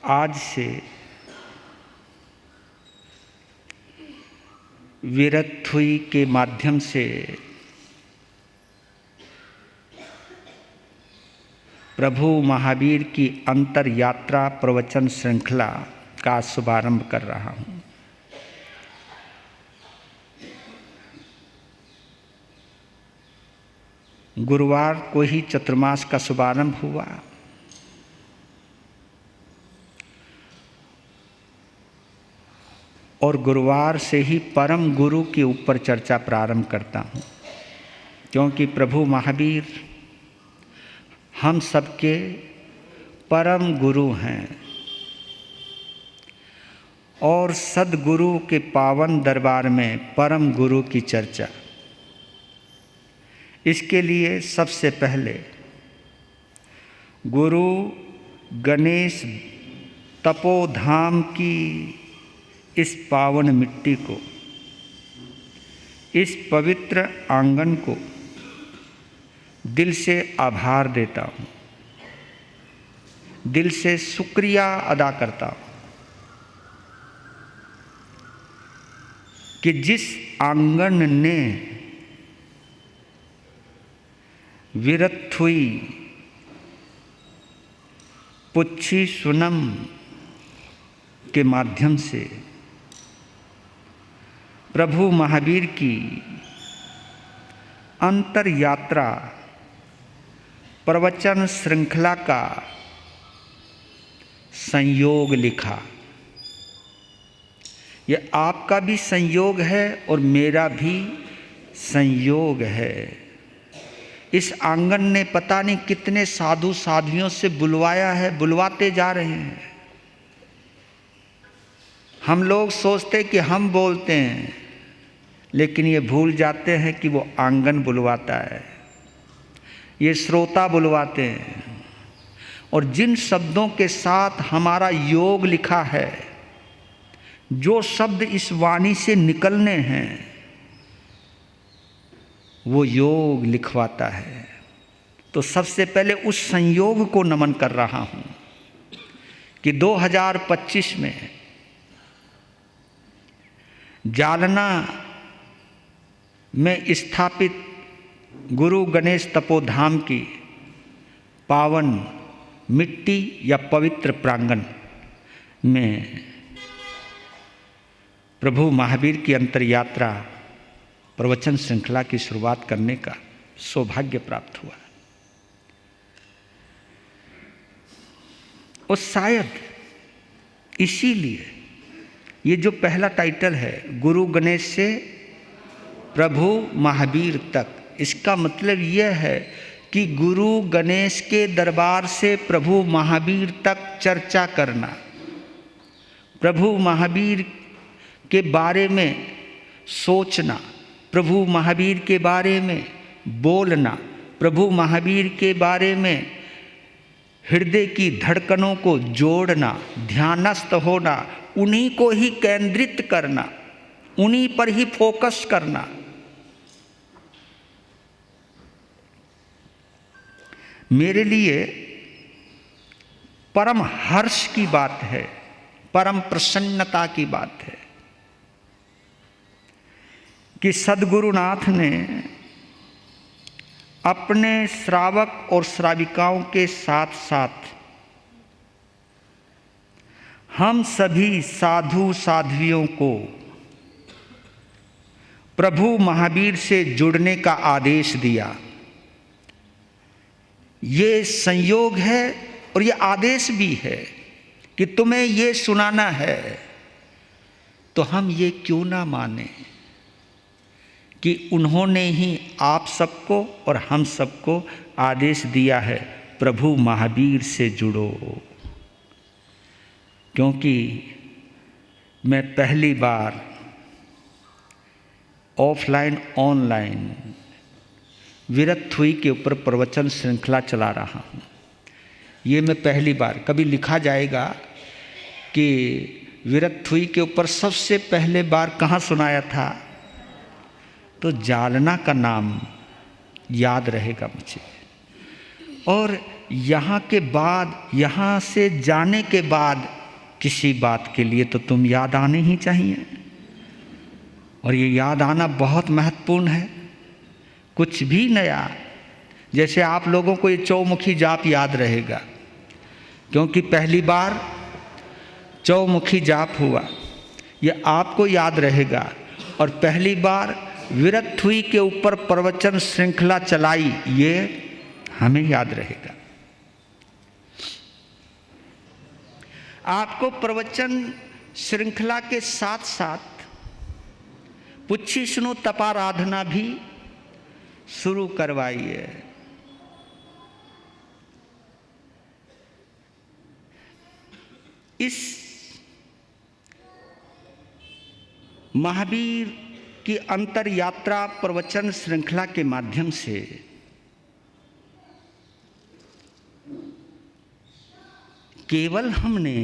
आज से वीरथुई के माध्यम से प्रभु महावीर की अंतर यात्रा प्रवचन श्रृंखला का शुभारंभ कर रहा हूँ। गुरुवार को ही चतुर्मास का शुभारंभ हुआ और गुरुवार से ही परम गुरु के ऊपर चर्चा प्रारंभ करता हूँ, क्योंकि प्रभु महावीर हम सबके परम गुरु हैं और सद्गुरु के पावन दरबार में परम गुरु की चर्चा। इसके लिए सबसे पहले गुरु गणेश तपोधाम की इस पावन मिट्टी को, इस पवित्र आंगन को दिल से आभार देता हूँ, दिल से शुक्रिया अदा करता हूँ कि जिस आंगन ने वीरथुई पुच्छी सुनम के माध्यम से प्रभु महावीर की अंतर यात्रा प्रवचन श्रृंखला का संयोग लिखा। यह आपका भी संयोग है और मेरा भी संयोग है। इस आंगन ने पता नहीं कितने साधु साध्वियों से बुलवाया है, बुलवाते जा रहे हैं। हम लोग सोचते कि हम बोलते हैं, लेकिन ये भूल जाते हैं कि वो आंगन बुलवाता है, ये श्रोता बुलवाते हैं। और जिन शब्दों के साथ हमारा योग लिखा है, जो शब्द इस वाणी से निकलने हैं, वो योग लिखवाता है। तो सबसे पहले उस संयोग को नमन कर रहा हूँ कि 2025 में जालना में स्थापित गुरु गणेश तपोधाम की पावन मिट्टी या पवित्र प्रांगण में प्रभु महावीर की अंतर यात्रा प्रवचन श्रृंखला की शुरुआत करने का सौभाग्य प्राप्त हुआ। और शायद इसीलिए ये जो पहला टाइटल है, गुरु गणेश से प्रभु महावीर तक, इसका मतलब यह है कि गुरु गणेश के दरबार से प्रभु महावीर तक चर्चा करना, प्रभु महावीर के बारे में सोचना, प्रभु महावीर के बारे में बोलना, प्रभु महावीर के बारे में हृदय की धड़कनों को जोड़ना, ध्यानस्थ होना, उन्हीं को ही केंद्रित करना, उन्हीं पर ही फोकस करना। मेरे लिए परम हर्ष की बात है, परम प्रसन्नता की बात है कि सद्गुरुनाथ ने अपने श्रावक और श्राविकाओं के साथ साथ हम सभी साधु साध्वियों को प्रभु महावीर से जुड़ने का आदेश दिया। ये संयोग है और ये आदेश भी है कि तुम्हें ये सुनाना है, तो हम ये क्यों ना माने कि उन्होंने ही आप सबको और हम सबको आदेश दिया है, प्रभु महावीर से जुड़ो। क्योंकि मैं पहली बार ऑफलाइन ऑनलाइन वीरथुई के ऊपर प्रवचन श्रृंखला चला रहा हूँ। ये मैं पहली बार, कभी लिखा जाएगा कि वीरथुई के ऊपर सबसे पहले बार कहाँ सुनाया था, तो जालना का नाम याद रहेगा मुझे। और यहाँ के बाद, यहाँ से जाने के बाद किसी बात के लिए तो तुम याद आने ही चाहिए। और ये याद आना बहुत महत्वपूर्ण है। कुछ भी नया, जैसे आप लोगों को ये चौमुखी जाप याद रहेगा, क्योंकि पहली बार चौमुखी जाप हुआ, ये आपको याद रहेगा। और पहली बार विरथुई के ऊपर प्रवचन श्रृंखला चलाई, ये हमें याद रहेगा। आपको प्रवचन श्रृंखला के साथ साथ पुच्छी सुनो तपाराधना भी शुरू करवाइए। इस महावीर की अंतर यात्रा प्रवचन श्रृंखला के माध्यम से केवल हमने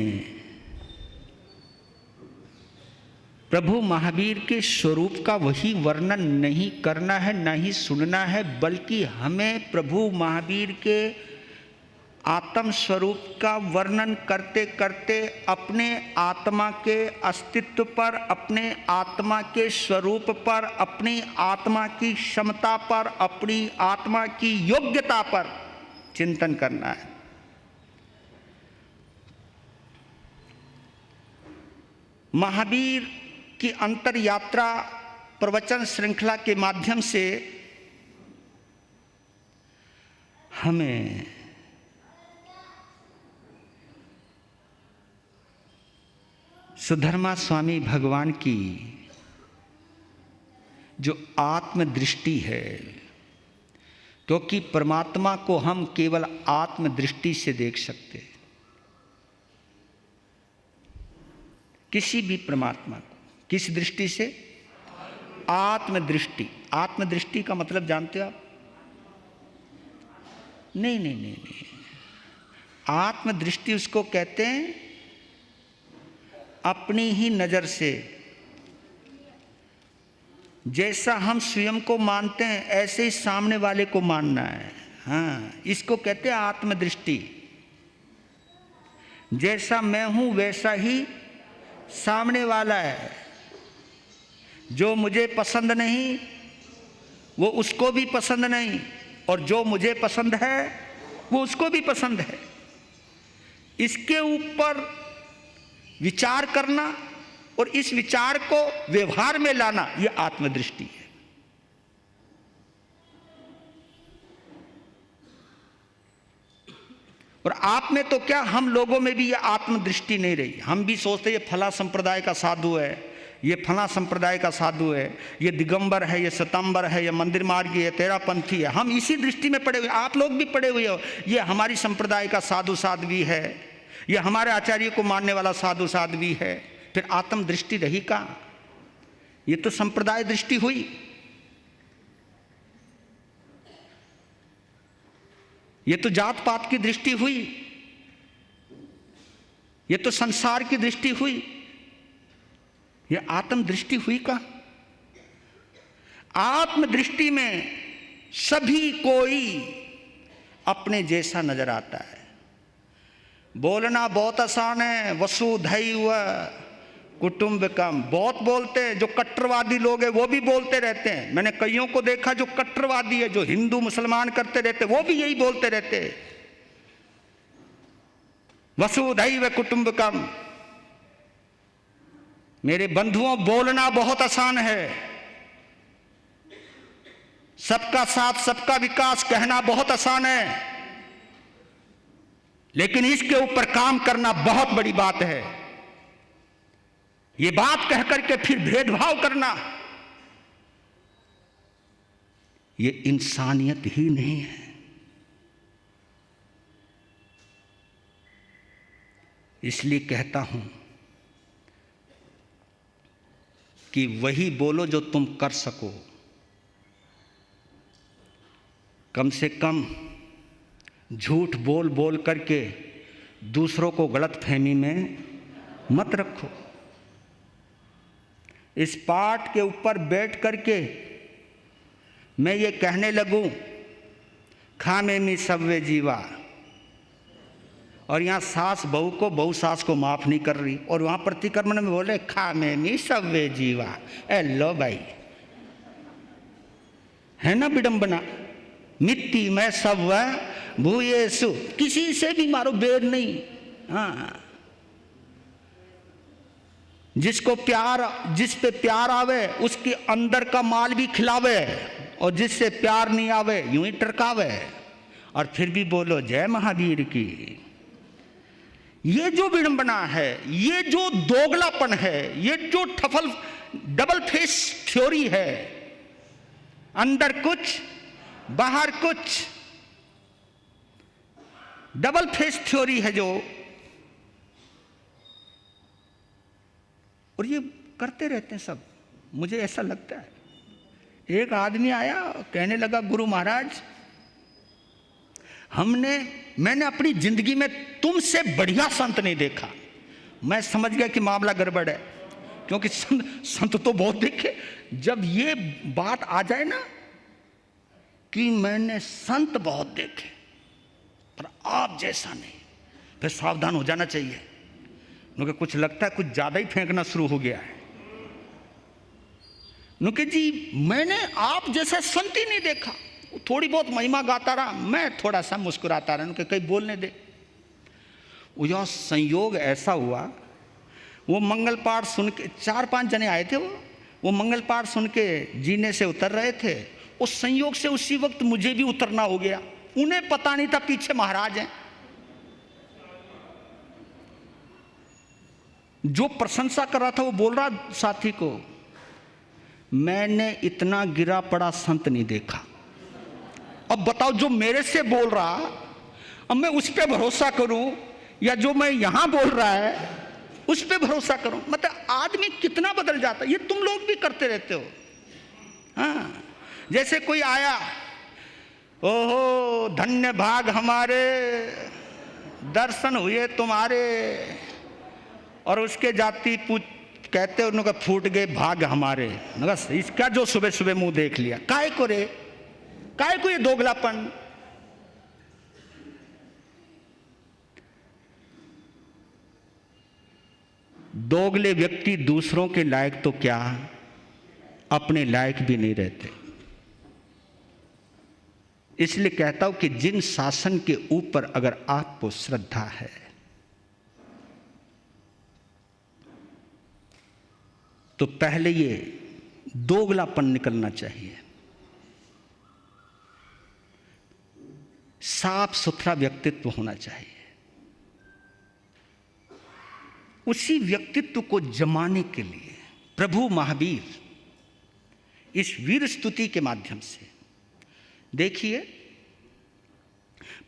प्रभु महावीर के स्वरूप का वही वर्णन नहीं करना है, न ही सुनना है, बल्कि हमें प्रभु महावीर के आत्म स्वरूप का वर्णन करते करते अपने आत्मा के अस्तित्व पर, अपने आत्मा के स्वरूप पर, अपनी आत्मा की क्षमता पर, अपनी आत्मा की योग्यता पर चिंतन करना है। महावीर की अंतर यात्रा प्रवचन श्रृंखला के माध्यम से हमें सुधर्मा स्वामी भगवान की जो आत्मदृष्टि है, क्योंकि परमात्मा को हम केवल आत्मदृष्टि से देख सकते हैं। किसी भी परमात्मा को किस दृष्टि से? आत्मदृष्टि। आत्मदृष्टि का मतलब जानते हो आप? नहीं। आत्मदृष्टि उसको कहते हैं अपनी ही नजर से जैसा हम स्वयं को मानते हैं ऐसे ही सामने वाले को मानना है। हाँ, इसको कहते हैं आत्मदृष्टि। जैसा मैं हूं वैसा ही सामने वाला है। जो मुझे पसंद नहीं वो उसको भी पसंद नहीं, और जो मुझे पसंद है वो उसको भी पसंद है। इसके ऊपर विचार करना और इस विचार को व्यवहार में लाना, यह आत्मदृष्टि है। और आप में तो क्या, हम लोगों में भी यह आत्मदृष्टि नहीं रही। हम भी सोचते ये फला संप्रदाय का साधु है, ये फला संप्रदाय का साधु है, ये दिगंबर है, ये श्वेतांबर है, ये मंदिर मार्गी है, तेरापंथी है। हम इसी दृष्टि में पड़े हुए, आप लोग भी पड़े हुए हो। ये हमारी संप्रदाय का साधु साध्वी है, ये हमारे आचार्य को मानने वाला साधु साध्वी है। फिर आत्मदृष्टि रही कहाँ? ये तो संप्रदाय दृष्टि हुई। ये तो जात पात की दृष्टि हुई, ये तो संसार की दृष्टि हुई। ये आत्मदृष्टि हुई का? आत्मदृष्टि में सभी कोई अपने जैसा नजर आता है। बोलना बहुत आसान है, वसुधैव कुटुंबकम। बहुत बोलते हैं, जो कट्टरवादी लोग हैं वो भी बोलते रहते हैं। मैंने कईयों को देखा जो कट्टरवादी है, जो हिंदू मुसलमान करते रहते, वो भी यही बोलते रहते हैं, वसुधैव कुटुंबकम। मेरे बंधुओं, बोलना बहुत आसान है, सबका साथ सबका विकास कहना बहुत आसान है, लेकिन इसके ऊपर काम करना बहुत बड़ी बात है। ये बात कह करके फिर भेदभाव करना, ये इंसानियत ही नहीं है। इसलिए कहता हूं कि वही बोलो जो तुम कर सको। कम से कम झूठ बोल बोल करके दूसरों को गलतफहमी में मत रखो। इस पाठ के ऊपर बैठ करके मैं ये कहने लगूं, खामे मी सव्वे जीवा, और यहाँ सास बहू को, बहू सास को माफ नहीं कर रही, और वहाँ प्रतिक्रमण में बोले खा में मी सवे जीवा। ए लो भाई, है ना विडंबना। मिट्टी में सब भूये सु, किसी से भी मारो, बेर नहीं। हाँ, जिसको प्यार, जिस पे प्यार आवे उसके अंदर का माल भी खिलावे, और जिससे प्यार नहीं आवे यूं ही टरकावे। और फिर भी बोलो जय महावीर की। ये जो विडंबना है, ये जो दोगलापन है, ये जो ठफल डबल फेस थ्योरी है, अंदर कुछ बाहर कुछ, डबल फेस थ्योरी है जो, और ये करते रहते हैं सब। मुझे ऐसा लगता है, एक आदमी आया कहने लगा गुरु महाराज मैंने अपनी जिंदगी में तुमसे बढ़िया संत नहीं देखा। मैं समझ गया कि मामला गड़बड़ है, क्योंकि संत तो बहुत देखे। जब ये बात आ जाए ना कि मैंने संत बहुत देखे पर आप जैसा नहीं, फिर सावधान हो जाना चाहिए, क्योंकि कुछ लगता है कुछ ज़्यादा ही फेंकना शुरू हो गया है। नुके जी मैंने आप जैसा संत ही नहीं देखा। थोड़ी बहुत महिमा गाता रहा, मैं थोड़ा सा मुस्कुराता रहा, उनके कहीं बोलने दे। वो यह संयोग ऐसा हुआ, वो मंगल पाठ सुन के 4-5 जने आए थे, वो मंगल पाठ सुन के जीने से उतर रहे थे। उस संयोग से उसी वक्त मुझे भी उतरना हो गया। उन्हें पता नहीं था पीछे महाराज हैं। जो प्रशंसा कर रहा था वो बोल रहा साथी को, मैंने इतना गिरा पड़ा संत नहीं देखा। अब बताओ, जो मेरे से बोल रहा, अब मैं उस पर भरोसा करूं या जो मैं यहां बोल रहा है उस पर भरोसा करूं? मतलब आदमी कितना बदल जाता है। ये तुम लोग भी करते रहते हो। हाँ, जैसे कोई आया, ओहो धन्य भाग हमारे, दर्शन हुए तुम्हारे, और उसके जाति कहते उन्होंने फूट गए भाग हमारे। बस इसका जो सुबह सुबह मुंह देख लिया, काहे को रे, काहे को ये दोगलापन। दोगले व्यक्ति दूसरों के लायक तो क्या, अपने लायक भी नहीं रहते। इसलिए कहता हूं कि जिन शासन के ऊपर अगर आपको श्रद्धा है, तो पहले ये दोगलापन निकलना चाहिए। साफ सुथरा व्यक्तित्व होना चाहिए। उसी व्यक्तित्व को जमाने के लिए प्रभु महावीर इस वीर स्तुति के माध्यम से, देखिए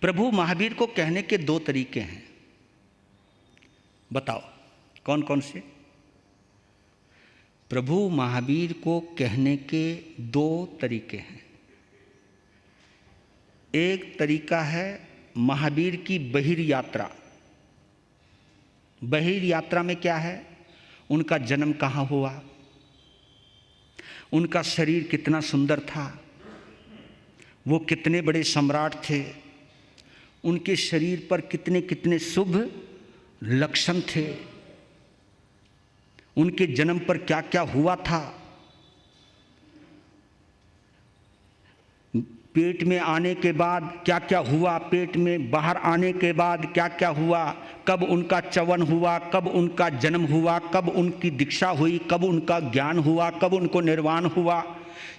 प्रभु महावीर को कहने के 2 तरीके हैं। बताओ कौन कौन से? प्रभु महावीर को कहने के 2 तरीके हैं। एक तरीका है महावीर की बहिर यात्रा। बहिर यात्रा में क्या है? उनका जन्म कहाँ हुआ, उनका शरीर कितना सुंदर था, वो कितने बड़े सम्राट थे, उनके शरीर पर कितने कितने शुभ लक्षण थे, उनके जन्म पर क्या क्या हुआ था, पेट में आने के बाद क्या क्या हुआ, पेट में बाहर आने के बाद क्या क्या हुआ, कब उनका च्यवन हुआ, कब उनका जन्म हुआ, कब उनकी दीक्षा हुई, कब उनका ज्ञान हुआ, कब उनको निर्वाण हुआ।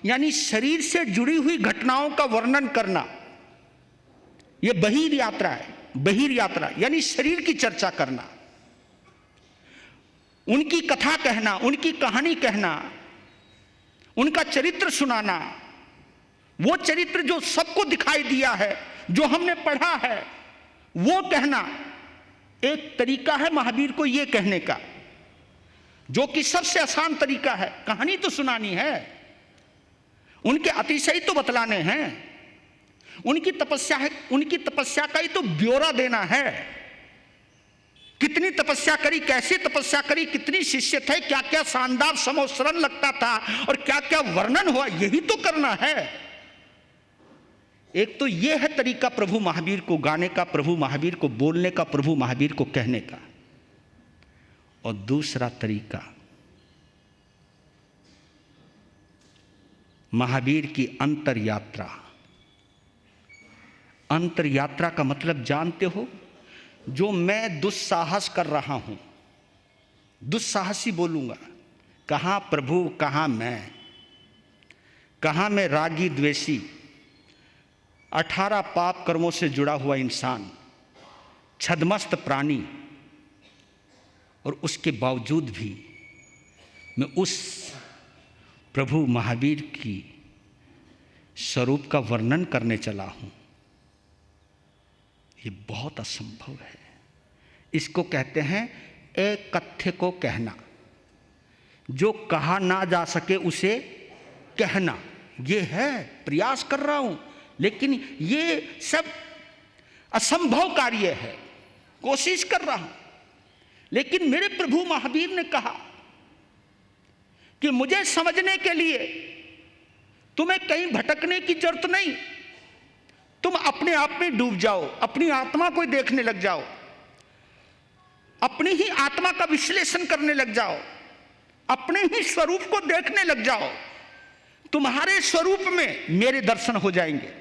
यानी शरीर से जुड़ी हुई घटनाओं का वर्णन करना, यह बहिर यात्रा है। बहिर यात्रा यानी शरीर की चर्चा करना, उनकी कथा कहना, उनकी कहानी कहना, उनका चरित्र सुनाना, वो चरित्र जो सबको दिखाई दिया है, जो हमने पढ़ा है, वो कहना एक तरीका है महावीर को ये कहने का, जो कि सबसे आसान तरीका है। कहानी तो सुनानी है, उनके अतिशय तो बतलाने हैं, उनकी तपस्या है, उनकी तपस्या का ही तो ब्यौरा देना है। कितनी तपस्या करी, कैसे तपस्या करी, कितनी शिष्य थे, क्या क्या शानदार समोसरण लगता था और क्या क्या वर्णन हुआ, यही तो करना है। एक तो ये है तरीका प्रभु महावीर को गाने का, प्रभु महावीर को बोलने का, प्रभु महावीर को कहने का। और दूसरा तरीका महावीर की अंतर यात्रा। अंतर यात्रा का मतलब जानते हो? जो मैं दुस्साहस कर रहा हूं, दुस्साहसी बोलूंगा, कहां प्रभु कहां मैं, कहां मैं रागी द्वेषी 18 पाप कर्मों से जुड़ा हुआ इंसान, छद्मस्त प्राणी, और उसके बावजूद भी मैं उस प्रभु महावीर की स्वरूप का वर्णन करने चला हूं। ये बहुत असंभव है। इसको कहते हैं एक कथ्य को कहना, जो कहा ना जा सके उसे कहना। ये है, प्रयास कर रहा हूं, लेकिन ये सब असंभव कार्य है। कोशिश कर रहा हूं, लेकिन मेरे प्रभु महावीर ने कहा कि मुझे समझने के लिए तुम्हें कहीं भटकने की जरूरत नहीं, तुम अपने आप में डूब जाओ, अपनी आत्मा को देखने लग जाओ, अपनी ही आत्मा का विश्लेषण करने लग जाओ, अपने ही स्वरूप को देखने लग जाओ। तुम्हारे स्वरूप में मेरे दर्शन हो जाएंगे।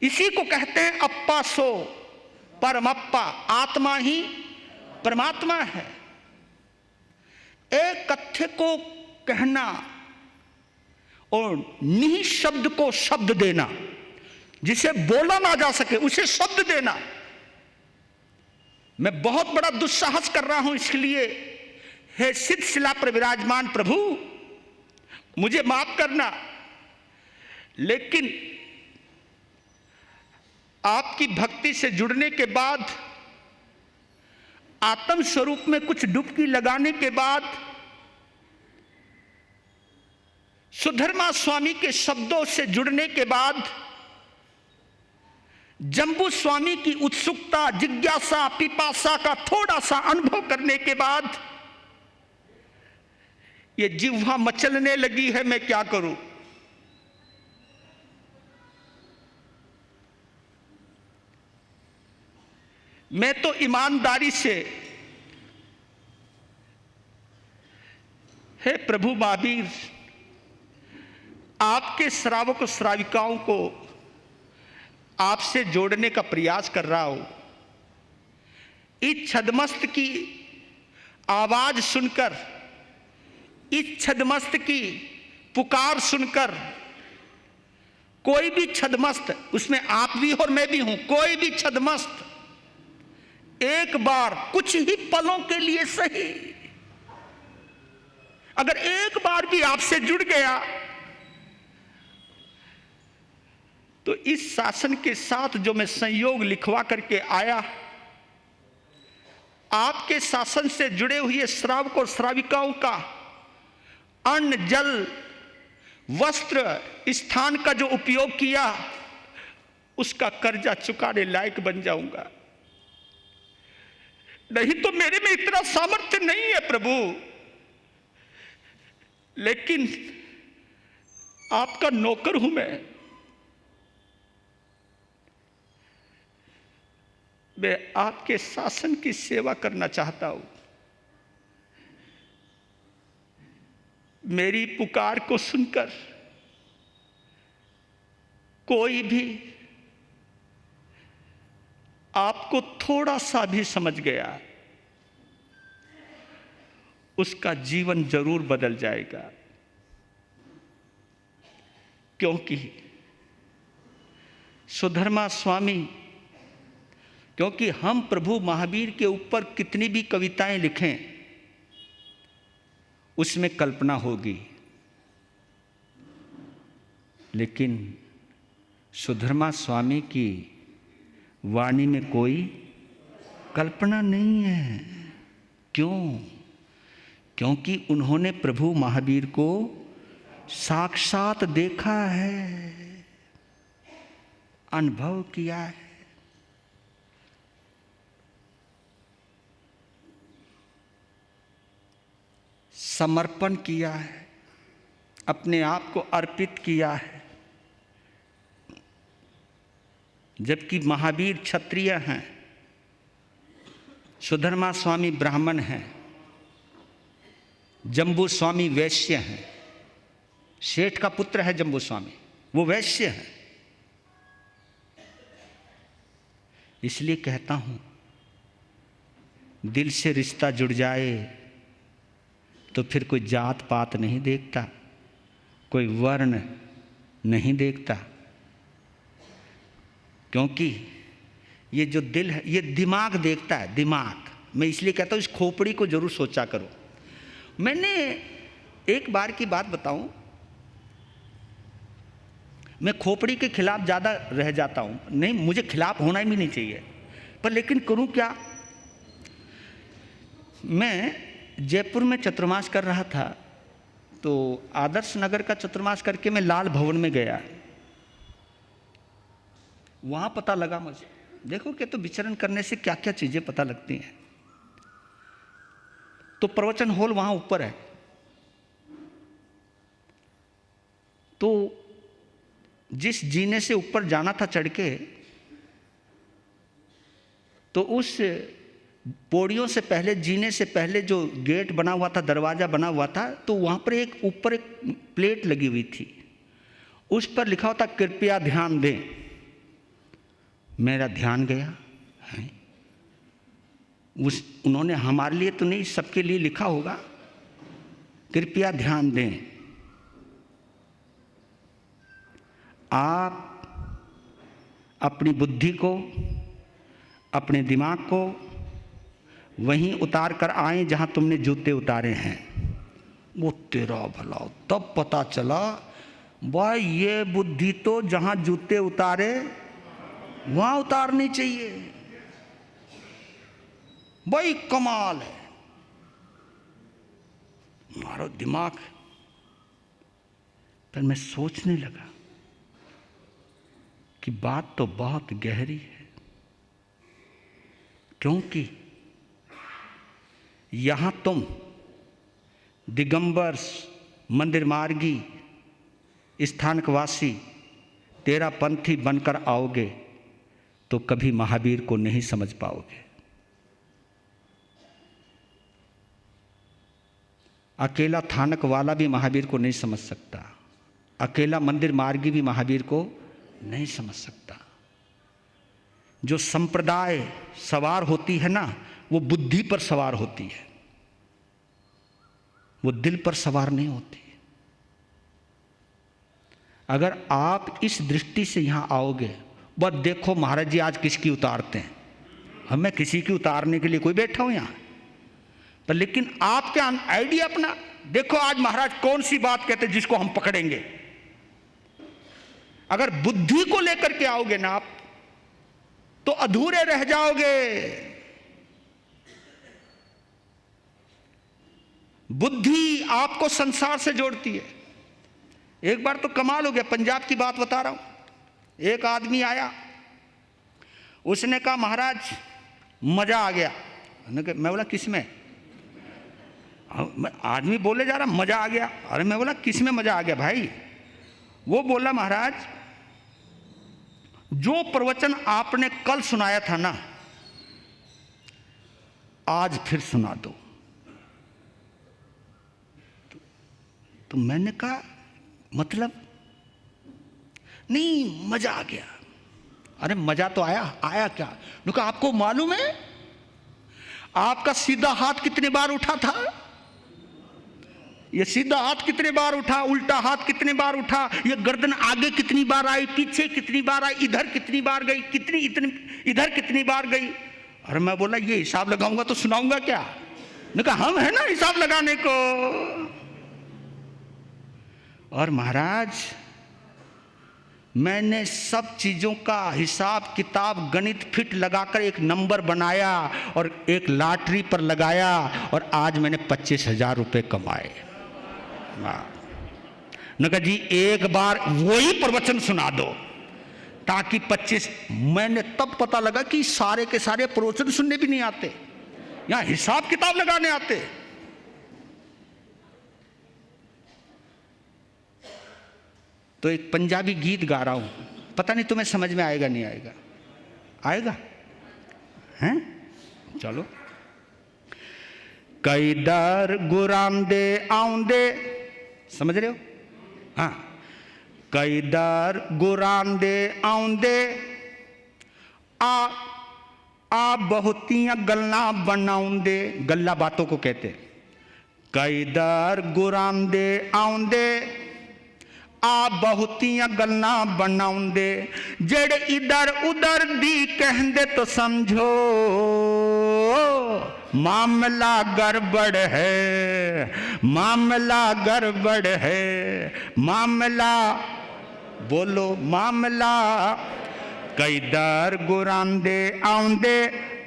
इसी को कहते हैं अप्पा सो परमप्पा, आत्मा ही परमात्मा है। एक कथ्य को कहना और निहि शब्द को शब्द देना, जिसे बोला ना जा सके उसे शब्द देना। मैं बहुत बड़ा दुस्साहस कर रहा हूं, इसलिए हे सिद्ध शिला पर विराजमान प्रभु मुझे माफ करना, लेकिन आपकी भक्ति से जुड़ने के बाद, आत्म स्वरूप में कुछ डुबकी लगाने के बाद, सुधर्मा स्वामी के शब्दों से जुड़ने के बाद, जंबू स्वामी की उत्सुकता, जिज्ञासा, पिपासा का थोड़ा सा अनुभव करने के बाद ये जिह्वा मचलने लगी है। मैं क्या करूं? मैं तो ईमानदारी से हे प्रभु महावीर, आपके श्रावक श्राविकाओं को आपसे जोड़ने का प्रयास कर रहा हूं। इस छद्मस्त की आवाज सुनकर, इस छद्मस्त की पुकार सुनकर, कोई भी छद्मस्त, उसमें आप भी और मैं भी हूं, कोई भी छद्मस्त एक बार, कुछ ही पलों के लिए सही, अगर एक बार भी आपसे जुड़ गया तो इस शासन के साथ जो मैं संयोग लिखवा करके आया, आपके शासन से जुड़े हुए श्रावक और श्राविकाओं का अन्न, जल, वस्त्र, स्थान का जो उपयोग किया, उसका कर्जा चुकाने लायक बन जाऊंगा। नहीं तो मेरे में इतना सामर्थ्य नहीं है प्रभु, लेकिन आपका नौकर हूं मैं आपके शासन की सेवा करना चाहता हूं। मेरी पुकार को सुनकर कोई भी आपको थोड़ा सा भी समझ गया, उसका जीवन जरूर बदल जाएगा। क्योंकि सुधर्मा स्वामी, क्योंकि हम प्रभु महावीर के ऊपर कितनी भी कविताएं लिखें, उसमें कल्पना होगी, लेकिन सुधर्मा स्वामी की वाणी में कोई कल्पना नहीं है। क्यों? क्योंकि उन्होंने प्रभु महावीर को साक्षात देखा है, अनुभव किया है। समर्पण किया है, अपने आप को अर्पित किया है। जबकि महावीर क्षत्रिय हैं, सुधर्मा स्वामी ब्राह्मण हैं, जम्बू स्वामी वैश्य हैं। सेठ का पुत्र है जम्बू स्वामी, वो वैश्य है। इसलिए कहता हूं, दिल से रिश्ता जुड़ जाए तो फिर कोई जात पात नहीं देखता, कोई वर्ण नहीं देखता, क्योंकि ये जो दिल है ये दिमाग देखता है। दिमाग, मैं इसलिए कहता हूँ इस खोपड़ी को जरूर सोचा करो। मैंने एक बार की बात बताऊं, मैं खोपड़ी के खिलाफ ज़्यादा रह जाता हूँ, नहीं मुझे खिलाफ होना भी नहीं चाहिए, पर लेकिन करूँ क्या। मैं जयपुर में चतुर्मास कर रहा था, तो आदर्श नगर का चतुर्मास करके मैं लाल भवन में गया। वहाँ पता लगा मुझे, देखो कि तो विचरण करने से क्या क्या चीज़ें पता लगती हैं। तो प्रवचन हॉल वहाँ ऊपर है, तो जिस जीने से ऊपर जाना था चढ़ के, तो उस पौड़ियों से पहले, जीने से पहले जो गेट बना हुआ था, दरवाज़ा बना हुआ था, तो वहाँ पर एक ऊपर एक प्लेट लगी हुई थी, उस पर लिखा होता कृपया ध्यान दें। मेरा ध्यान गया है, उन्होंने हमारे लिए तो नहीं, सबके लिए लिखा होगा, कृपया ध्यान दें। आप अपनी बुद्धि को, अपने दिमाग को वहीं उतार कर आए जहां तुमने जूते उतारे हैं। वो तेरा भला, तब पता चला भाई ये बुद्धि तो जहां जूते उतारे वहां उतारनी चाहिए। भाई कमाल है मारो दिमाग। पर मैं सोचने लगा कि बात तो बहुत गहरी है, क्योंकि यहां तुम दिगंबर, मंदिर मार्गी, स्थानकवासी, तेरा पंथी बनकर आओगे तो कभी महावीर को नहीं समझ पाओगे। अकेला थानक वाला भी महावीर को नहीं समझ सकता, अकेला मंदिर मार्गी भी महावीर को नहीं समझ सकता। जो संप्रदाय सवार होती है ना, वो बुद्धि पर सवार होती है, वो दिल पर सवार नहीं होती। अगर आप इस दृष्टि से यहां आओगे, बस देखो महाराज जी आज किसकी उतारते हैं, हमें किसी की उतारने के लिए कोई बैठा हूं यहां, पर लेकिन आप क्या आइडिया अपना देखो, आज महाराज कौन सी बात कहते हैं जिसको हम पकड़ेंगे। अगर बुद्धि को लेकर के आओगे ना आप, तो अधूरे रह जाओगे। बुद्धि आपको संसार से जोड़ती है। एक बार तो कमाल हो गया, पंजाब की बात बता रहा हूं। एक आदमी आया, उसने कहा महाराज मजा आ गया। मैं बोला किस में? आदमी बोले जा रहा मजा आ गया। अरे मैं बोला किस में मजा आ गया भाई? वो बोला महाराज जो प्रवचन आपने कल सुनाया था ना, आज फिर सुना दो। तो मैंने कहा मतलब? नहीं मजा आ गया। अरे मजा तो आया क्या? कहा आपको मालूम है आपका सीधा हाथ कितने बार उठा था? ये सीधा हाथ कितने बार उठा, उल्टा हाथ कितने बार उठा, ये गर्दन आगे कितनी बार आई, पीछे कितनी बार आई, इधर कितनी बार गई, इधर कितनी बार गई। अरे मैं बोला ये हिसाब लगाऊंगा तो सुनाऊंगा क्या? कहा हम है ना हिसाब लगाने को। और महाराज मैंने सब चीजों का हिसाब किताब गणित फिट लगाकर एक नंबर बनाया और एक लॉटरी पर लगाया, और आज मैंने 25,000 रुपये कमाए। कहा जी एक बार वही प्रवचन सुना दो ताकि 25। मैंने तब पता लगा कि सारे के सारे प्रवचन सुनने भी नहीं आते, यहां हिसाब किताब लगाने आते। तो एक पंजाबी गीत गा रहा हूं, पता नहीं तुम्हें समझ में आएगा नहीं आएगा। आएगा हैं? चलो। कई दर गुरांदे आउंदे, समझ रहे हो? हाँ, कई दर गुरांदे आउंदे आ बहुतियां गल्ला बनाउंदे, गल्ला बातों को कहते। कई दर गुरांदे आउंदे आ बहुतियां गल्ला बनाउंदे, जेड़े इधर उधर दी कहंदे तो समझो मामला गड़बड़ है, मामला गड़बड़ है, मामला बोलो मामला। कई दर गुरांदे आउंदे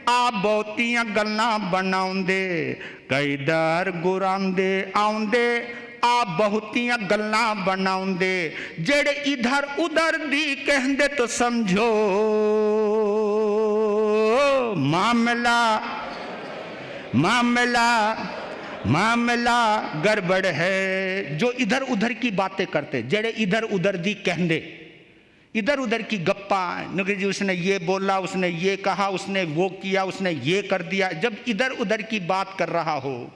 आ बहुतियां गल्ला बनाउंदे, कई दर गुरांदे आउंदे आ बहुतियां गल्ला बनाउंदे, जेड़े इधर उधर दी कहंदे तो समझो मामला मामला मामला गड़बड़ है। जो इधर उधर की बातें करते, जेड़े इधर उधर दी कहंदे, इधर उधर की गप्पा, जी उसने ये बोला, उसने ये कहा, उसने वो किया, उसने ये कर दिया। जब इधर उधर की बात कर रहा हो,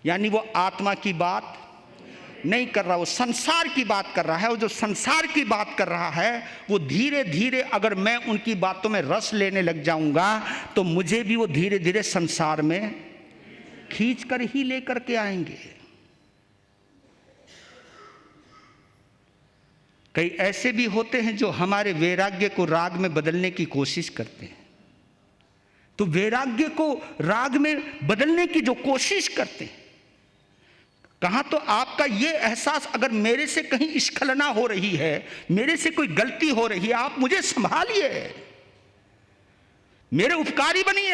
यानी वो आत्मा की बात नहीं कर रहा, वो संसार की बात कर रहा है। वो जो संसार की बात कर रहा है, वो धीरे धीरे अगर मैं उनकी बातों में रस लेने लग जाऊंगा तो मुझे भी वो धीरे धीरे संसार में खींच कर ही लेकर के आएंगे। कई ऐसे भी होते हैं जो हमारे वैराग्य को राग में बदलने की कोशिश करते हैं। तो वैराग्य को राग में बदलने की जो कोशिश करते हैं, कहाँ तो आपका ये एहसास, अगर मेरे से कहीं स्खलना हो रही है, मेरे से कोई गलती हो रही है, आप मुझे संभालिए, मेरे उपकारी बनिए।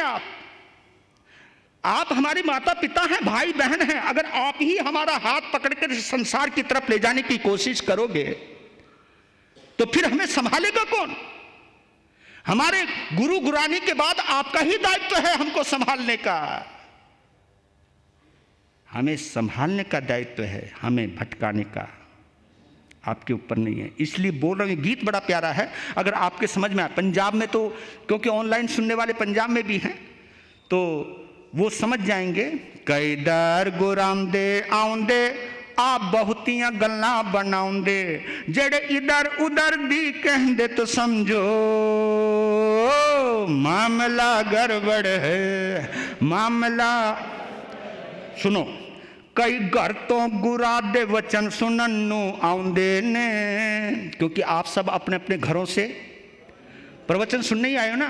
आप हमारे माता पिता हैं, भाई बहन हैं। अगर आप ही हमारा हाथ पकड़कर संसार की तरफ ले जाने की कोशिश करोगे तो फिर हमें संभालेगा कौन? हमारे गुरु गुरानी के बाद आपका ही दायित्व है हमको संभालने का। हमें संभालने का दायित्व है, हमें भटकाने का आपके ऊपर नहीं है। इसलिए बोल रहा हूँ, गीत बड़ा प्यारा है, अगर आपके समझ में आए। पंजाब में तो, क्योंकि ऑनलाइन सुनने वाले पंजाब में भी हैं, तो वो समझ जाएंगे। कई दर गुरांदे आउंदे आ बहुतियां गल्ला बनाउंदे, जेड़े इधर उधर दी कहंदे तो समझो मामला गड़बड़ है, मामला। सुनो, कई घर तो गुरा दे वचन सुनन नू आउंदे ने, क्योंकि आप सब अपने अपने घरों से प्रवचन सुनने ही आए हो ना।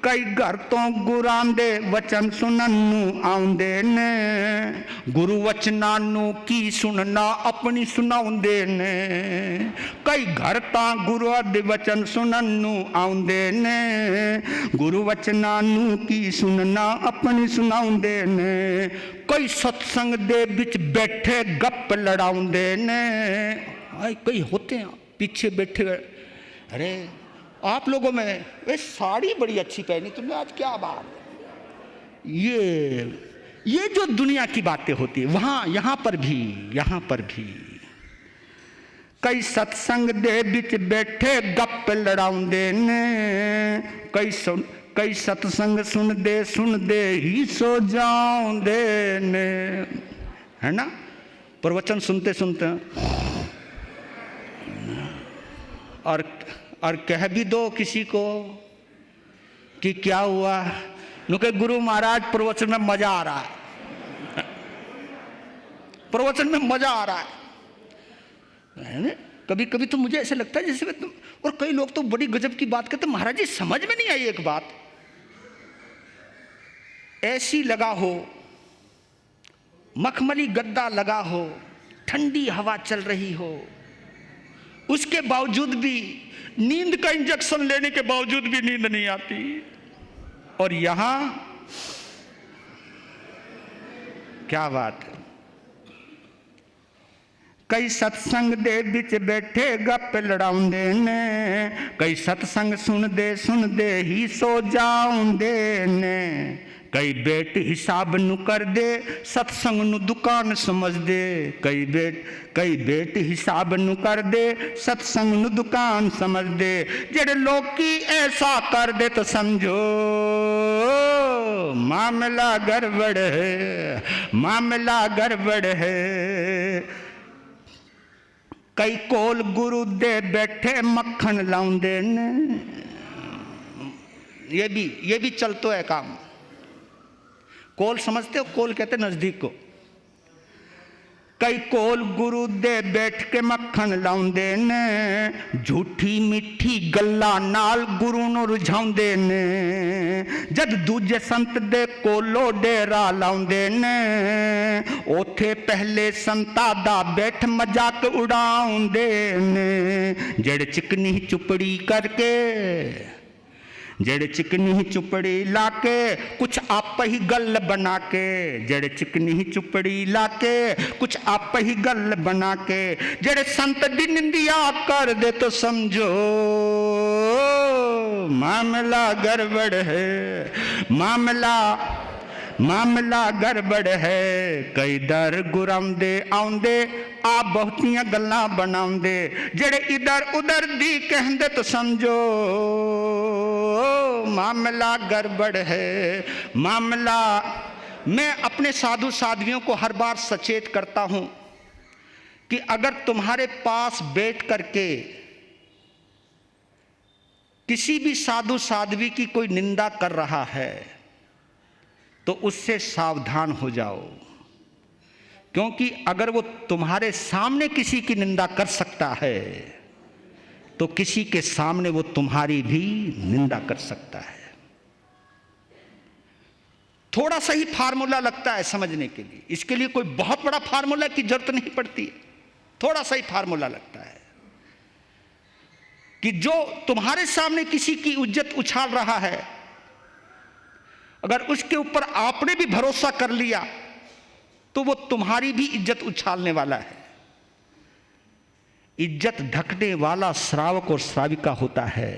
कई घर तो गुरां दे वचन सुनन नू आउंदे ने, गुरु वचना नू की सुनना अपनी सुनाउंदे ने। कई घर ता गुरु दे वचन सुनन नू आउंदे ने, गुरु वचना नू की सुनना अपनी सुनाउंदे ने। कई सत्संग दे बिच बैठे गप लड़ाउंदे ने। कई होते हैं पीछे बैठे, अरे आप लोगों में ये साड़ी बड़ी अच्छी पहनी तुमने आज, क्या बात। ये जो दुनिया की बातें होती है, वहाँ यहाँ पर भी कई सत्संग दे बिच बैठे गप लड़ाउंदे ने। कई सत्संग सुन दे ही सो जाउंदे ने, है ना। प्रवचन सुनते सुनते और कह भी दो किसी को कि क्या हुआ, नुके गुरु महाराज प्रवचन में मजा आ रहा है, प्रवचन में मजा आ रहा है। कभी कभी तो मुझे ऐसा लगता है जैसे तुम, और कई लोग तो बड़ी गजब की बात कहते, महाराज जी समझ में नहीं आई एक बात। ऐसी लगा हो, मखमली गद्दा लगा हो, ठंडी हवा चल रही हो, उसके बावजूद भी, नींद का इंजेक्शन लेने के बावजूद भी नींद नहीं आती। और यहां क्या बात है, कई सत्संग दे बिच बैठे गप लड़ाउंदे ने। कई सत्संग सुन दे ही सो जाउंदे ने। कई बेट हिसाब नु कर दे सत्संग नु दुकान समझ दे। कई बेट हिसाब नु कर दे सत्संग नु दुकान समझ दे। जेड़े लोकी ऐसा कर दे तो समझो मामला गड़बड़ है, मामला गड़बड़ है। कई कोल गुरु दे बैठे मक्खन लाउंदे ने। ये भी चलतो है काम। कोल समझते हो? कोल कहते नजदीक को। कई कोल गुरु दे बैठ के मक्खन लाउंदे ने। झूठी मिठी गल्ला नाल गुरु नु रुझाउंदे ने। जद दूजे संत दे कोलो डेरा लाउंदे ने ओथे पहले संता दा बैठ मजाक उड़ाउंदे ने। जेड़े चिकनी चुपड़ी करके, जेड़े चिकनी चुपड़ी लाके कुछ आप ही गल बना के। जेड़े चिकनी चुपड़ी लाके कुछ आप ही गल बना के। जेड़े संत दी निंदिया कर दे तो समझो मामला गड़बड़ है, मामला गड़बड़ है। कई दर गुराउंदे आउंदे आप बहुतियां गल्लां बनाउंदे। जेड़े इधर उधर दी कहंदे तो समझो मामला गड़बड़ है, मामला। मैं अपने साधु साध्वियों को हर बार सचेत करता हूं कि अगर तुम्हारे पास बैठ करके किसी भी साधु साध्वी की कोई निंदा कर रहा है तो उससे सावधान हो जाओ। क्योंकि अगर वो तुम्हारे सामने किसी की निंदा कर सकता है तो किसी के सामने वो तुम्हारी भी निंदा कर सकता है। थोड़ा सा ही फार्मूला लगता है समझने के लिए। इसके लिए कोई बहुत बड़ा फार्मूला की जरूरत नहीं पड़ती है। थोड़ा सा ही फार्मूला लगता है कि जो तुम्हारे सामने किसी की इज्जत उछाल रहा है, अगर उसके ऊपर आपने भी भरोसा कर लिया तो वो तुम्हारी भी इज्जत उछालने वाला है। इज्जत ढकने वाला श्रावक और श्राविका होता है।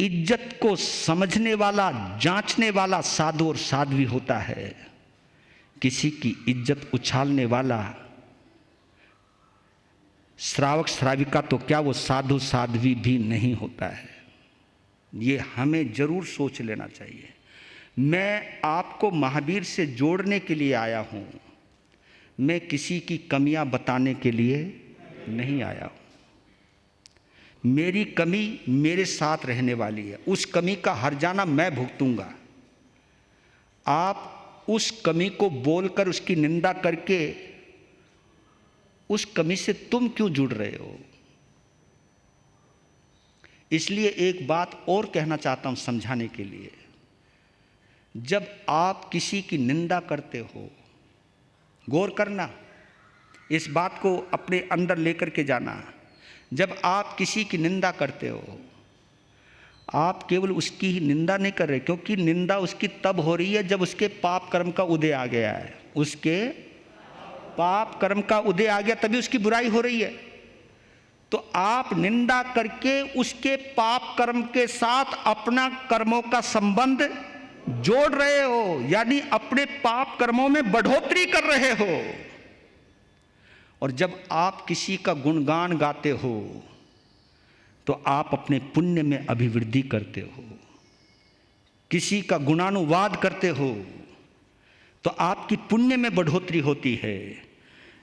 इज्जत को समझने वाला, जांचने वाला साधु और साध्वी होता है। किसी की इज्जत उछालने वाला श्रावक श्राविका तो क्या, वो साधु साध्वी भी नहीं होता है। ये हमें जरूर सोच लेना चाहिए। मैं आपको महावीर से जोड़ने के लिए आया हूं, मैं किसी की कमियां बताने के लिए नहीं आया हूं। मेरी कमी मेरे साथ रहने वाली है, उस कमी का हर्जाना मैं भुगतूंगा। आप उस कमी को बोलकर, उसकी निंदा करके उस कमी से तुम क्यों जुड़ रहे हो? इसलिए एक बात और कहना चाहता हूं समझाने के लिए। जब आप किसी की निंदा करते हो, गौर करना, इस बात को अपने अंदर लेकर के जाना। जब आप किसी की निंदा करते हो, आप केवल उसकी ही निंदा नहीं कर रहे, क्योंकि निंदा उसकी तब हो रही है जब उसके पाप कर्म का उदय आ गया है। उसके पाप कर्म का उदय आ गया तभी उसकी बुराई हो रही है। तो आप निंदा करके उसके पाप कर्म के साथ अपना कर्मों का संबंध जोड़ रहे हो, यानी अपने पाप कर्मों में बढ़ोतरी कर रहे हो। और जब आप किसी का गुणगान गाते हो तो आप अपने पुण्य में अभिवृद्धि करते हो। किसी का गुणानुवाद करते हो तो आपकी पुण्य में बढ़ोतरी होती है।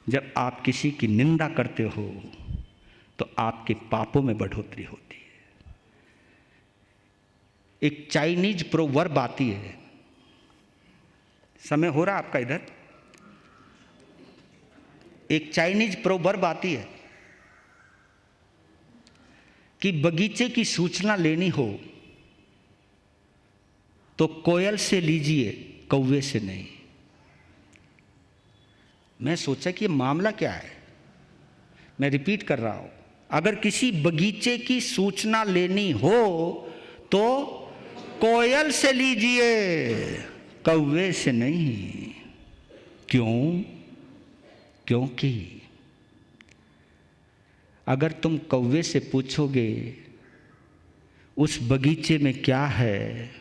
जब आप किसी की निंदा करते हो तो आपके पापों में बढ़ोतरी होती है। एक चाइनीज प्रोवर्ब आती है, समय हो रहा आपका इधर। एक चाइनीज प्रोवर्ब आती है कि बगीचे की सूचना लेनी हो तो कोयल से लीजिए, कौवे से नहीं। मैं सोचा कि ये मामला क्या है। मैं रिपीट कर रहा हूं, अगर किसी बगीचे की सूचना लेनी हो तो कोयल से लीजिए, कौवे से नहीं। क्यों? क्योंकि अगर तुम कौवे से पूछोगे उस बगीचे में क्या है,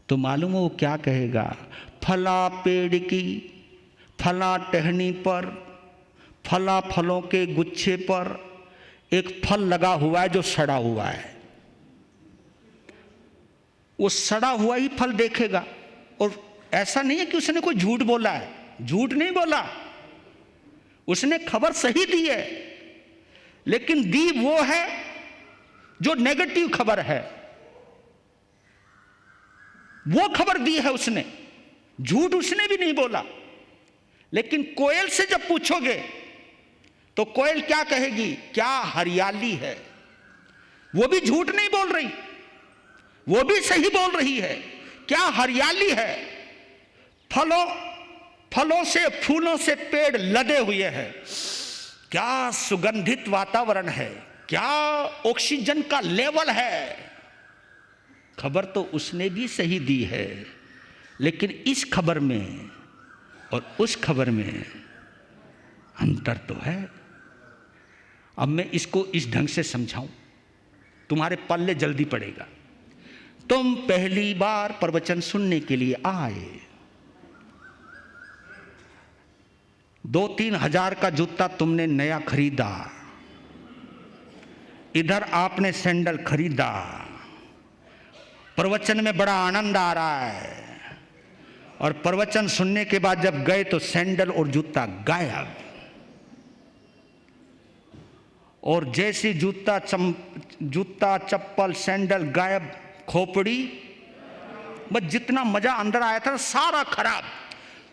तो मालूम हो वो क्या कहेगा, फला पेड़ की फला टहनी पर फला फलों के गुच्छे पर एक फल लगा हुआ है जो सड़ा हुआ है। वो सड़ा हुआ ही फल देखेगा। और ऐसा नहीं है कि उसने कोई झूठ बोला है, झूठ नहीं बोला, उसने खबर सही दी है, लेकिन दी वो है जो नेगेटिव खबर है, वो खबर दी है उसने, झूठ उसने भी नहीं बोला। लेकिन कोयल से जब पूछोगे तो कोयल क्या कहेगी, क्या हरियाली है। वो भी झूठ नहीं बोल रही, वो भी सही बोल रही है, क्या हरियाली है, फलों से फूलों से पेड़ लदे हुए हैं, क्या सुगंधित वातावरण है, क्या ऑक्सीजन का लेवल है। खबर तो उसने भी सही दी है, लेकिन इस खबर में और उस खबर में अंतर तो है। अब मैं इसको इस ढंग से समझाऊं, तुम्हारे पल्ले जल्दी पड़ेगा। तुम पहली बार प्रवचन सुनने के लिए आए, 2-3 हजार का जूता तुमने नया खरीदा, इधर आपने सैंडल खरीदा, प्रवचन में बड़ा आनंद आ रहा है, और प्रवचन सुनने के बाद जब गए तो सैंडल और जूता गायब। और जैसे जूता चप्पल सैंडल गायब, खोपड़ी, बस जितना मजा अंदर आया था सारा खराब।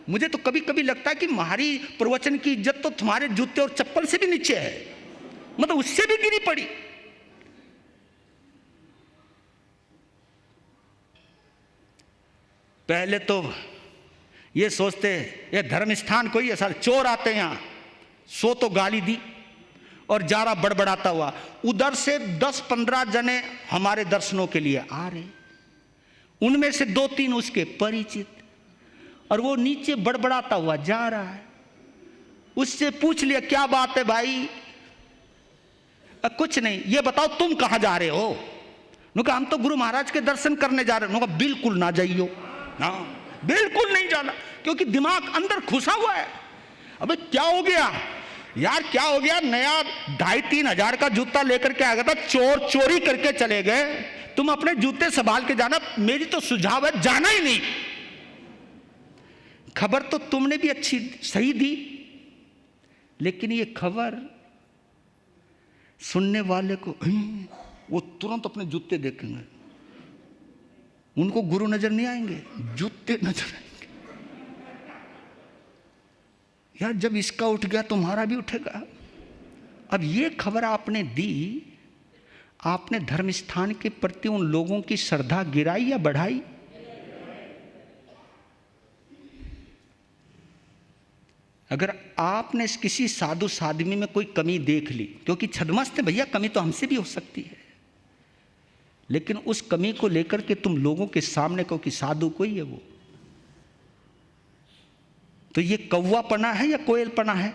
मुझे तो कभी कभी लगता है कि हमारी प्रवचन की इज्जत तो तुम्हारे जूते और चप्पल से भी नीचे है, मतलब उससे भी गिरी पड़ी। पहले तो ये सोचते ये धर्म स्थान कोई है, साल चोर आते हैं यहां, सो तो गाली दी और जारा बड़बड़ाता हुआ। उधर से 10-15 जने हमारे दर्शनों के लिए आ रहे, उनमें से 2-3 उसके परिचित, और वो नीचे बड़बड़ाता हुआ जा रहा है। उससे पूछ लिया क्या बात है भाई, कुछ नहीं, ये बताओ तुम कहां जा रहे हो। कहा हम तो गुरु महाराज के दर्शन करने जा रहे हो। कहा बिल्कुल ना जाइयो, हाँ बिल्कुल नहीं जाना, क्योंकि दिमाग अंदर घुसा हुआ है। अबे क्या हो गया यार, क्या हो गया, नया 2,500-3 हजार का जूता लेकर के आ गया था, चोर चोरी करके चले गए, तुम अपने जूते संभाल के जाना। मेरी तो सुझाव है जाना ही नहीं। खबर तो तुमने भी अच्छी सही दी, लेकिन ये खबर सुनने वाले को वो तुरंत अपने जूते देखेंगे, उनको गुरु नजर नहीं आएंगे, जूते नजर आएंगे। यार जब इसका उठ गया तुम्हारा भी उठेगा। अब ये खबर आपने दी, आपने धर्म स्थान के प्रति उन लोगों की श्रद्धा गिराई या बढ़ाई? अगर आपने किसी साधु साध्वी में कोई कमी देख ली, क्योंकि छदमस्त है भैया, कमी तो हमसे भी हो सकती है, लेकिन उस कमी को लेकर के तुम लोगों के सामने कहो कि साधु कोई है वो, तो ये कौवापना है या कोयलपना है?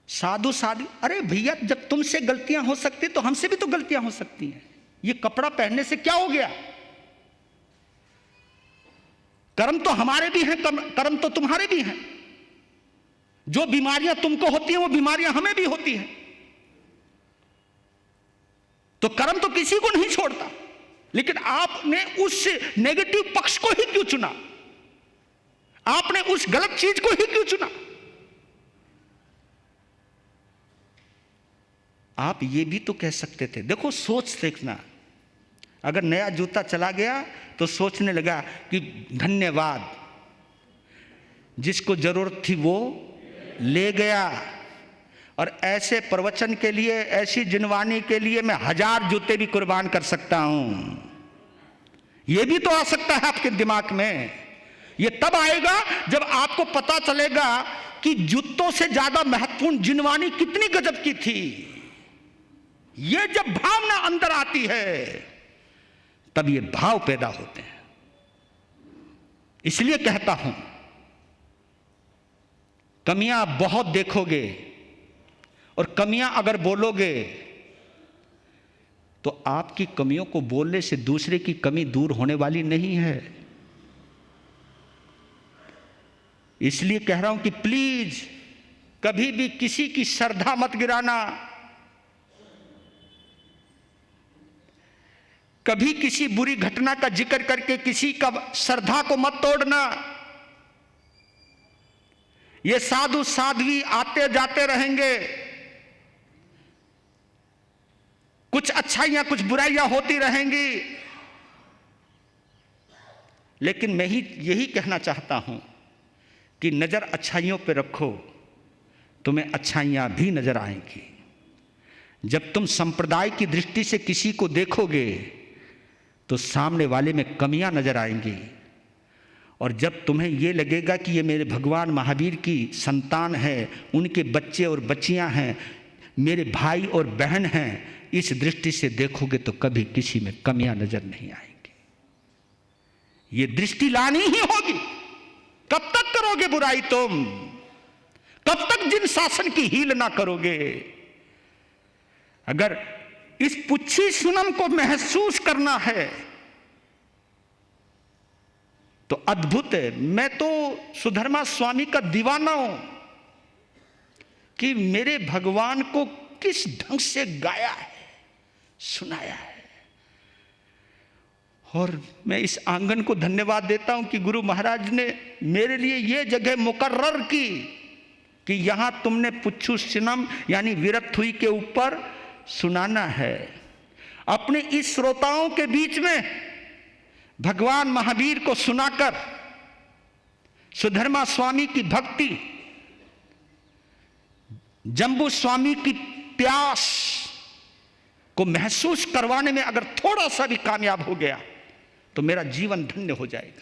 साधु साधु, अरे भैया जब तुमसे गलतियां हो सकती तो हमसे भी तो गलतियां हो सकती हैं। ये कपड़ा पहनने से क्या हो गया? कर्म तो हमारे भी हैं, कर्म तो तुम्हारे भी हैं। जो बीमारियां तुमको होती हैं वो बीमारियां हमें भी होती हैं। तो कर्म तो किसी को नहीं छोड़ता, लेकिन आपने उस नेगेटिव पक्ष को ही क्यों चुना? आपने उस गलत चीज को ही क्यों चुना? आप ये भी तो कह सकते थे, देखो सोच देखना, अगर नया जूता चला गया तो सोचने लगा कि धन्यवाद, जिसको जरूरत थी वो ले गया, और ऐसे प्रवचन के लिए, ऐसी जिनवानी के लिए मैं 1000 जूते भी कुर्बान कर सकता हूं। ये भी तो आ सकता है आपके दिमाग में। ये तब आएगा जब आपको पता चलेगा कि जूतों से ज्यादा महत्वपूर्ण जिनवानी कितनी गजब की थी। ये जब भावना अंदर आती है तब ये भाव पैदा होते हैं। इसलिए कहता हूं, कमियां बहुत देखोगे और कमियां अगर बोलोगे तो आपकी कमियों को बोलने से दूसरे की कमी दूर होने वाली नहीं है। इसलिए कह रहा हूं कि प्लीज कभी भी किसी की श्रद्धा मत गिराना, कभी किसी बुरी घटना का जिक्र करके किसी का श्रद्धा को मत तोड़ना। ये साधु साध्वी आते जाते रहेंगे, कुछ अच्छाइयां कुछ बुराइयां होती रहेंगी, लेकिन मैं यही कहना चाहता हूं कि नजर अच्छाइयों पे रखो, तुम्हें अच्छाइयां भी नजर आएंगी। जब तुम संप्रदाय की दृष्टि से किसी को देखोगे तो सामने वाले में कमियां नजर आएंगी, और जब तुम्हें ये लगेगा कि ये मेरे भगवान महावीर की संतान है, उनके बच्चे और बच्चियां हैं, मेरे भाई और बहन हैं, इस दृष्टि से देखोगे तो कभी किसी में कमियां नजर नहीं आएंगी। ये दृष्टि लानी ही होगी। कब तक करोगे बुराई तुम? कब तक जिन शासन की हील ना करोगे? अगर इस पुच्छी सुनम को महसूस करना है तो अद्भुत है। मैं तो सुधर्मा स्वामी का दीवाना हूं कि मेरे भगवान को किस ढंग से गाया है, सुनाया है। और मैं इस आंगन को धन्यवाद देता हूं कि गुरु महाराज ने मेरे लिए यह जगह मुकर्रर की कि यहां तुमने पुच्छु सिनम यानी विरथुई के ऊपर सुनाना है। अपने इस श्रोताओं के बीच में भगवान महावीर को सुनाकर सुधर्मा स्वामी की भक्ति, जंबू स्वामी की प्यास को महसूस करवाने में अगर थोड़ा सा भी कामयाब हो गया तो मेरा जीवन धन्य हो जाएगा।